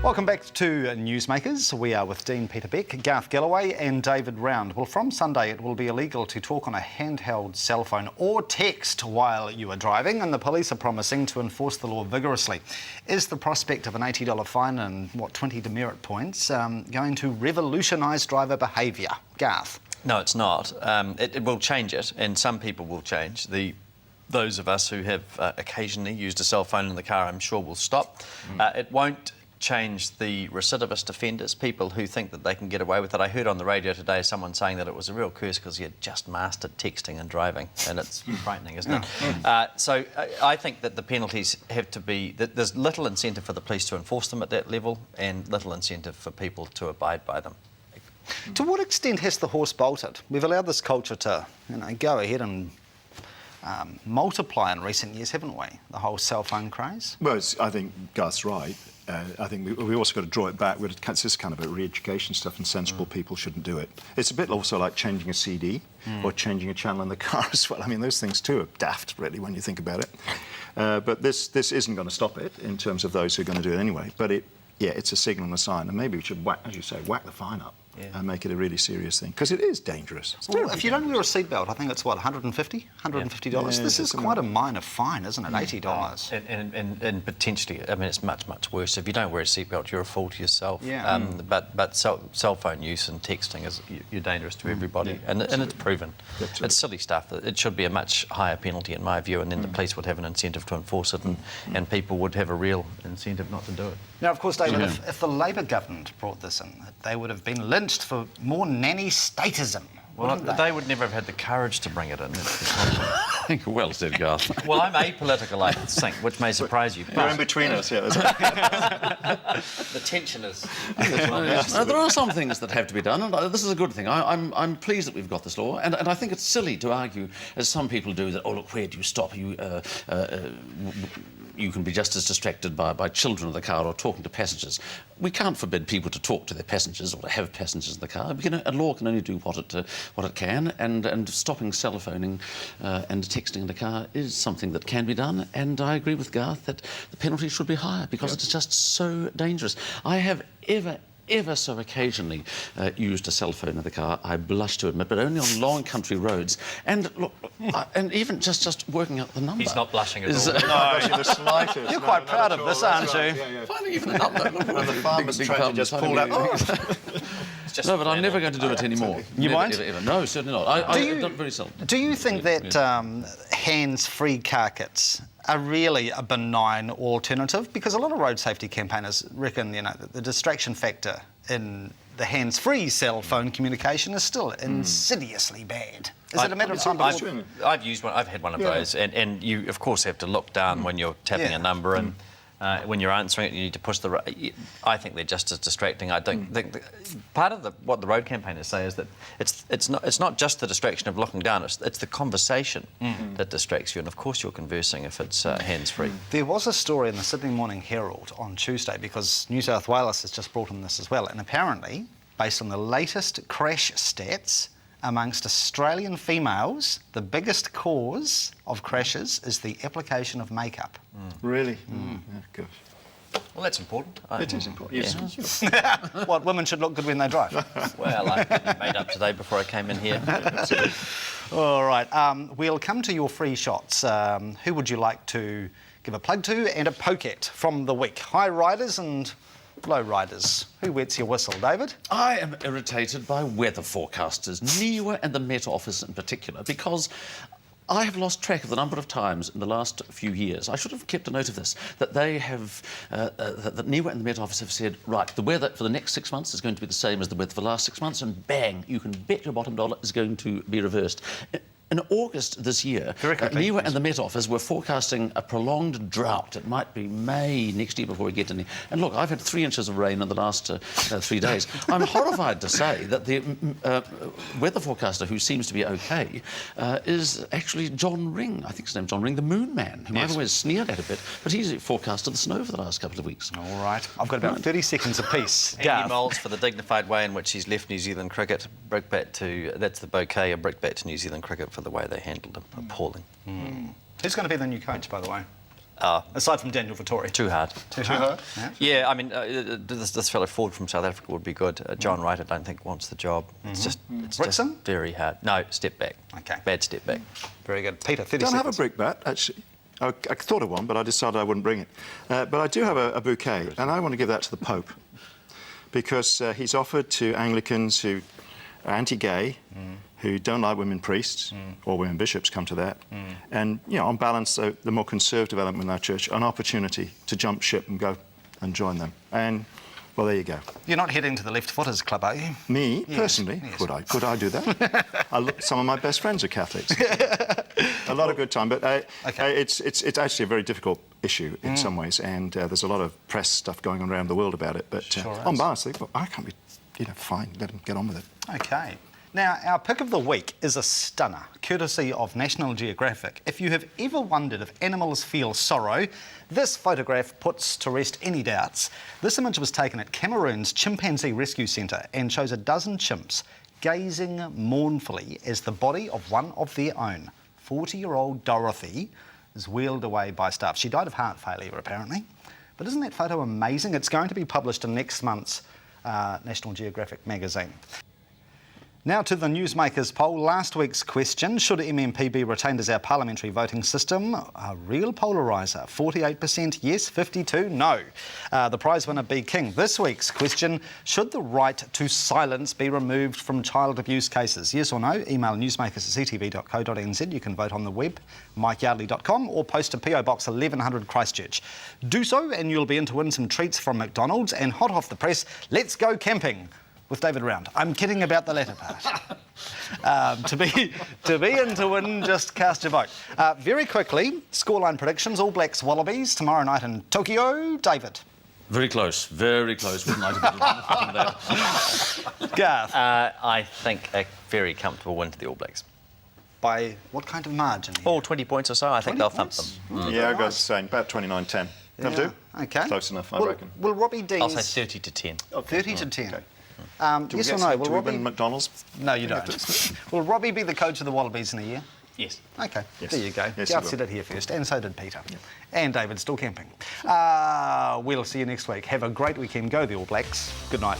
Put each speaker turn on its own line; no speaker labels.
Welcome back to NewsMakers. We are with Dean Peter Beck, Garth Gallaway and David Round. Well, from Sunday it will be illegal to talk on a handheld cell phone or text while you are driving, and the police are promising to enforce the law vigorously. Is the prospect of an $80 fine and, 20 demerit points going to revolutionise driver behaviour? Garth?
No, it's not. It will change it, and some people will change. Those of us who have occasionally used a cell phone in the car, I'm sure, will stop. It won't change the recidivist offenders, people who think that they can get away with it. I heard on the radio today someone saying that it was a real curse because he had just mastered texting and driving, and it's frightening, isn't it? So I think that the penalties have to be... There's little incentive for the police to enforce them at that level and little incentive for people to abide by them.
To what extent has the horse bolted? We've allowed this culture to, go ahead and multiply in recent years, haven't we? The whole cell phone craze.
Well, I think Garth's right. I think we also got to draw it back. It's just kind of a re-education stuff, and sensible people shouldn't do it. It's a bit also like changing a CD or changing a channel in the car as well. I mean, those things too are daft, really, when you think about it. But this isn't going to stop it in terms of those who are going to do it anyway. But it's a signal and a sign, and maybe we should, as you say, whack the fine up. And make it a really serious thing, because it is dangerous.
Well, if you don't wear a seatbelt, I think it's, $150? $150? This is quite a minor fine, isn't it? $80.
And potentially, I mean, it's much, much worse. If you don't wear a seatbelt, you're a fool to yourself. But cell phone use and texting, you're dangerous to everybody. And it's proven. Absolutely. It's silly stuff. It should be a much higher penalty, in my view, and then the police would have an incentive to enforce it, and people would have a real incentive not to do it.
Now, of course, David, if the Labor government brought this in, they would have been lynched for more nanny statism.
Well, they would never have had the courage to bring it in.
Well said, Garth.
Well, I'm apolitical, I think, which may surprise you.
We're in between us, yeah.
The tension is...
There are some things that have to be done, and this is a good thing. I'm pleased that we've got this law, and I think it's silly to argue, as some people do, that, look, where do you stop? You can be just as distracted by children in the car or talking to passengers. We can't forbid people to talk to their passengers or to have passengers in the car. A law can only do what it can, and stopping cell phoning and texting in the car is something that can be done, and I agree with Garth that the penalty should be higher because it's just so dangerous. I have ever so occasionally used a cell phone in the car, I blush to admit, but only on long country roads. And look, and even just working out the number.
He's not blushing at all.
No, the slightest.
You're quite proud of this, aren't you?
Yeah.
Finding even the number.
And the farmer's trying to just pull out.
No, but I'm never going to do it anymore.
You won't?
Ever. No, certainly not. I don't very seldom.
Do you think that hands-free car kits are really a benign alternative? Because a lot of road safety campaigners reckon, that the distraction factor in the hands-free cell phone communication is still insidiously bad. Is it a matter of time?
I've used one. I've had one of those, and you, of course, have to look down when you're tapping a number, and when you're answering it, you need to push the... I think they're just as distracting. I don't think... Part of what the road campaigners say is that it's not just the distraction of looking down, it's the conversation that distracts you, and of course you're conversing if it's hands-free.
There was a story in the Sydney Morning Herald on Tuesday, because New South Wales has just brought in this as well, and apparently, based on the latest crash stats, amongst Australian females, the biggest cause of crashes is the application of makeup.
Really? Yeah, gosh.
Well, that's important.
It is important. Yes.
What, women should look good when they drive?
Well, I made up today before I came in here.
All right. We'll come to your free shots. Who would you like to give a plug to and a poke at from the week? High riders and low riders. Who wets your whistle, David?
I am irritated by weather forecasters, NIWA and the Met Office in particular, because I have lost track of the number of times in the last few years, I should have kept a note of this, that they have, that NIWA and the Met Office have said, right, the weather for the next 6 months is going to be the same as the weather for the last 6 months, and bang, you can bet your bottom dollar is going to be reversed. In August this year, NIWA and the Met Office were forecasting a prolonged drought. It might be May next year before we get any. And look, I've had 3 inches of rain in the last 3 days. I'm horrified to say that the weather forecaster who seems to be OK is actually John Ring. I think his name's John Ring, the Moon Man, whom I've always sneered at a bit. But he's forecasted the snow for the last couple of weeks.
All right. I've got about 30 seconds apiece.
Andy Moles for the dignified way in which he's left New Zealand cricket. Brickbat to... That's the bouquet, a brickbat to New Zealand cricket for the way they handled him. Appalling.
Who's going to be the new coach, by the way? Aside from Daniel Vittori.
Too hard.
Too hard?
Yeah, I mean, this fellow Ford from South Africa would be good. John Wright, I don't think, wants the job. It's just very hard. No, step back.
Okay.
Bad step back.
Very good. Peter, 30
Don't
seconds.
have a brick bat, actually. I thought of one, but I decided I wouldn't bring it. But I do have a bouquet, and I want to give that to the Pope, because he's offered to Anglicans who are anti-gay, who don't like women priests, or women bishops, come to that. And, you know, on balance, the more conservative element in our church, an opportunity to jump ship and go and join them. And, well, there you go.
You're not heading to the Left Footers Club, are you?
Me, personally?
Yes.
Could I do that? Some of my best friends are Catholics. A lot of good time, but it's actually a very difficult issue in some ways, and there's a lot of press stuff going on around the world about it. But on balance, I can't be, fine. Let them get on with it.
Okay. Now, our pick of the week is a stunner, courtesy of National Geographic. If you have ever wondered if animals feel sorrow, this photograph puts to rest any doubts. This image was taken at Cameroon's Chimpanzee Rescue Centre and shows a dozen chimps gazing mournfully as the body of one of their own, 40-year-old Dorothy, is wheeled away by staff. She died of heart failure, apparently. But isn't that photo amazing? It's going to be published in next month's National Geographic magazine. Now to the NewsMakers poll. Last week's question, should MMP be retained as our parliamentary voting system? A real polariser. 48% yes, 52% no. The prize winner be King. This week's question, should the right to silence be removed from child abuse cases? Yes or no? Email newsmakers@ctv.co.nz. You can vote on the web, mikeyardley.com, or post to PO Box 1100 Christchurch. Do so and you'll be in to win some treats from McDonald's. And hot off the press, let's go camping with David Round. I'm kidding about the latter part. To be in to win, just cast your vote. Very quickly, scoreline predictions. All Blacks Wallabies tomorrow night in Tokyo. David.
Very close, very close. Wouldn't like to be that.
Garth.
I think a very comfortable win to the All Blacks.
By what kind of margin?
All 20 points or so. I think they'll thump
points?
them.
Yeah, I got the same. About 29-10. That'll do?
Okay.
Close enough, I reckon.
Will Robbie Deans...
I'll say 30 to 10.
30 to 10.
Okay.
Yes or no?
Do we win McDonald's?
No, you don't. Will Robbie be the coach of the Wallabies in a year?
Yes.
Okay,
Yes.
there you go.
Yes,
Garth
he
said
will.
it here first, and so did Peter. And David's still camping. We'll see you next week. Have a great weekend. Go the All Blacks. Good night.